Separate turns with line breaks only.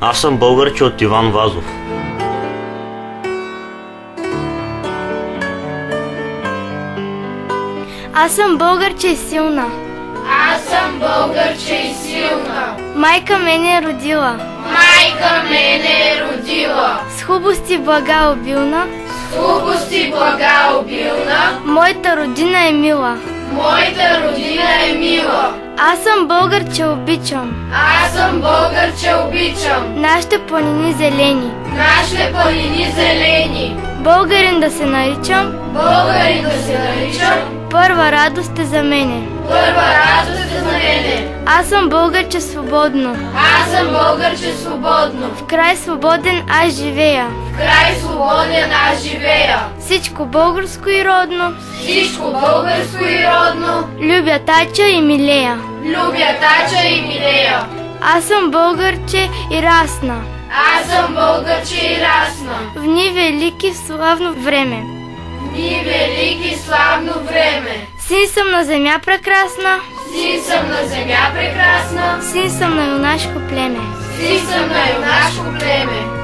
Аз съм българче от Иван Вазов.
Аз съм българче и силна.
Аз съм българче и силна.
Майка мене е родила.
Майка мене е родила.
С хубости блага обилна.
С хубости блага обилна.
Моята родина е мила.
Моята родина е мила.
Аз съм българче, обичам.
Аз съм българче, обичам.
Нашите планини зелени.
Нашите планини зелени.
Българин да се наричам.
Българин да се наричам.
Първа радост е за мене.
Първа радост е за мене.
Аз съм българче свободно.
Аз съм българче свободно.
В край свободен аз живея.
В край свободен аз живея.
Всичко българско и родно.
Всичко българско и родно.
Любя тача и милея.
Любя тача и милея.
Аз съм българче и расна.
Аз съм българче и расна.
В дни велики в славно време.
Дни велики славно време.
Син съм на земя прекрасна.
Син съм на земя прекрасна.
Син съм на юнашко племе.
Син съм на юнашко племе.